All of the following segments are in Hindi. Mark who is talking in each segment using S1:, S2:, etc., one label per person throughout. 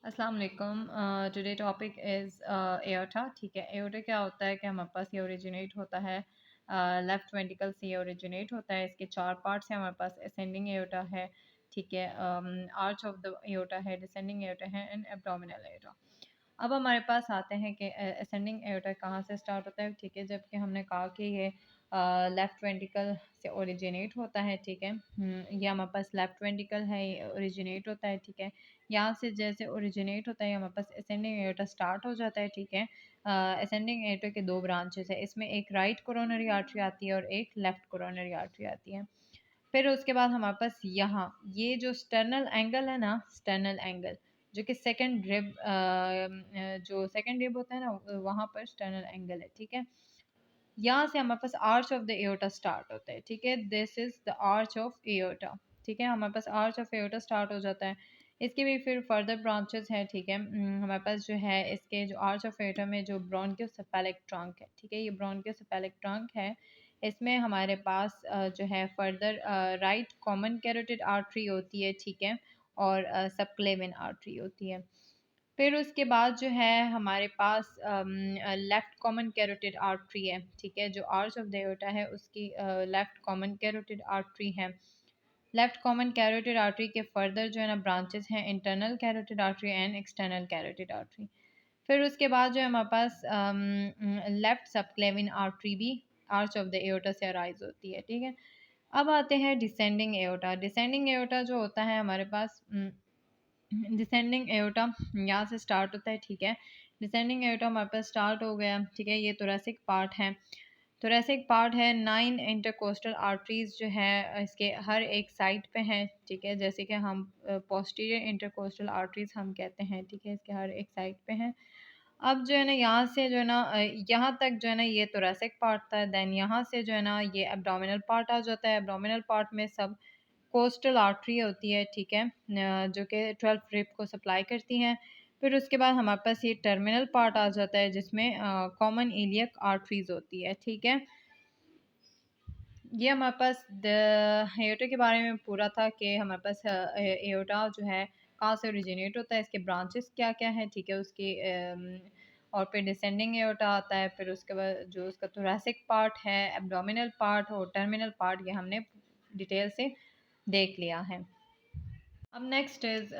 S1: अस्सलाम वालेकुम। Today topic is aorta. ठीक है, एओर्टा क्या होता है कि हमारे पास ये ओरिजिनेट होता है लेफ्ट वेंट्रिकल से, ये ओरिजिनेट होता है। इसके चार पार्ट्स हैं हमारे पास। असेंडिंग एओर्टा है, ठीक है, आर्च ऑफ द एओर्टा है, डिसेंडिंग एओर्टा है एंड एब्डोमिनल एओर्टा। अब हमारे पास आते हैं कि असेंडिंग एओर्टा कहाँ से स्टार्ट होता है। ठीक है, जबकि हमने कहा कि ये लेफ़्ट वेंट्रिकल से ओरिजिनेट होता है। ठीक है, ये हमारे पास लेफ़्ट वेंट्रिकल है, ये ओरिजिनेट होता है। ठीक है, यहाँ से जैसे ओरिजिनेट होता है हमारे पास असेंडिंग एओर्टा स्टार्ट हो जाता है। ठीक है, असेंडिंग एओर्टा के दो ब्रांचेस है, इसमें एक राइट कोरोनरी आर्टरी आती है और एक लेफ़्ट कोरोनरी आर्टरी आती है। फिर उसके बाद हमारे पास यहाँ ये जो स्टर्नल एंगल है ना, स्टर्नल एंगल जो कि सेकंड रिब जो सेकंड रिब होता है ना, वहाँ पर स्टर्नल एंगल है। ठीक है, यहाँ से हमारे पास arch of the aorta start होता है। ठीक है, this is the arch of aorta. ठीक है, हमारे पास आर्च ऑफ एओर्टा स्टार्ट हो जाता है। इसके भी फिर फर्दर ब्रांचेस हैं। ठीक है, हमारे पास जो है इसके जो आर्च ऑफ एओर्टा में जो ब्रोंकियोसेफेलिक ट्रंक है, ठीक है, ये ब्रोंकियोसेफेलिक ट्रंक है। इसमें हमारे पास जो है further right common carotid artery होती है। ठीक है, और सबक्लेविन आर्टरी होती है। फिर उसके बाद जो है हमारे पास लेफ़्ट कॉमन कैरोटिड आर्टरी है। ठीक है, जो आर्च ऑफ द एओर्टा है उसकी लेफ़्ट कॉमन कैरोटिड आर्टरी है। लेफ़्ट कॉमन कैरोटिड आर्टरी के फर्दर जो है ना ब्रांचेस हैं, internal carotid artery and external carotid artery. फिर उसके बाद जो है हमारे पास लेफ़्ट सबक्लेविन आर्टरी भी आर्च ऑफ द एओर्टा से अराइज होती है। ठीक है, अब आते हैं डिसेंडिंग एओर्टा। डिसेंडिंग एओर्टा जो होता है हमारे पास डिसेंडिंग एओर्टा यहाँ से स्टार्ट होता है। ठीक है, डिसेंडिंग एओर्टा हमारे पास स्टार्ट हो गया। ठीक है, ये थोरैसिक पार्ट है। थोरैसिक पार्ट है, 9 इंटरकोस्टल आर्टरीज जो है इसके हर एक साइड पे हैं। ठीक है, जैसे कि हम पोस्टीरियर इंटरकोस्टल आर्टरीज हम कहते हैं। ठीक है, इसके हर एक साइड पे हैं। अब जो है ना यहाँ से जो है ना यहाँ तक जो है ना ये थोरैसिक पार्ट था। देन यहाँ से जो है ना ये एब्डोमिनल पार्ट आ जाता है। एब्डोमिनल पार्ट में सब कोस्टल आर्टरी होती है। ठीक है, जो कि 12 रिब को सप्लाई करती हैं। फिर उसके बाद हमारे पास ये टर्मिनल पार्ट आ जाता है जिसमें कॉमन इलियक आर्टरीज होती है। ठीक है, ये हमारे पास एओर्टा के बारे में पूरा था कि हमारे पास एओर्टा जो है कहाँ से ओरिजिनेट होता है, इसके ब्रांचेस क्या क्या हैं। ठीक है, उसकी और फिर डिसेंडिंग एओर्टा आता है। फिर उसके बाद जो उसका थोरैसिक पार्ट है, एब्डोमिनल पार्ट और टर्मिनल पार्ट, ये हमने डिटेल से देख लिया है। अब next is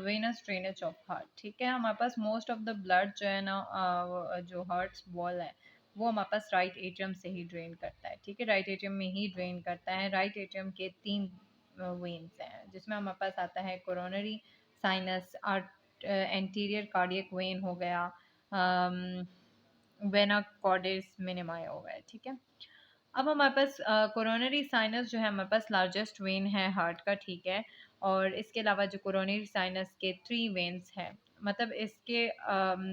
S1: venous drainage of heart. ठीक है, हमारे पास मोस्ट ऑफ द ब्लड जो है ना जो हार्ट वॉल है वो हमारे पास राइट एट्रियम से ही ड्रेन करता है। ठीक है, राइट एट्रियम में ही ड्रेन करता है। राइट एट्रियम के 3 वेन्स हैं जिसमें हमारे पास आता है coronary sinus, art anterior cardiac vein हो गया, वेना कॉर्डिस मिनिमाई हो गया। ठीक है, अब हमारे पास कोरोनरी साइनस जो है हमारे पास लार्जेस्ट वेन है हार्ट का। ठीक है, और इसके अलावा जो कोरोनरी साइनस के 3 वेन्स हैं, मतलब इसके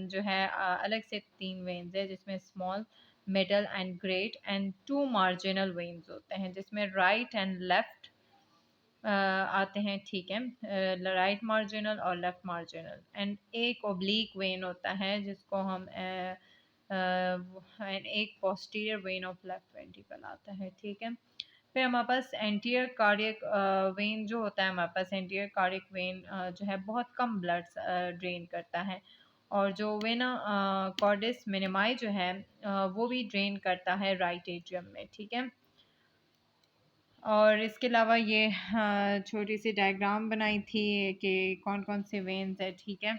S1: जो है अलग से 3 वेन्स है जिसमें small, middle and great and 2 marginal veins होते हैं जिसमें राइट एंड लेफ्ट आते हैं। ठीक है, राइट मार्जिनल और लेफ्ट मार्जिनल, एंड एक ओब्लीक वेन होता है जिसको हम एंड एक posterior when of left ventricle आता है। ठीक है, फिर हमारे पास एंटीरियर कार्डियक वेन जो होता है, हमारे पास एंटीरियर कार्डियक वेन जो है बहुत कम ब्लड ड्रेन करता है। और जो वेना कॉर्डिस मिनिमाई जो है वो भी ड्रेन करता है राइट एट्रियम में। ठीक है, और इसके अलावा ये छोटी सी डायग्राम बनाई थी कि कौन कौन से वेन्स है। ठीक है,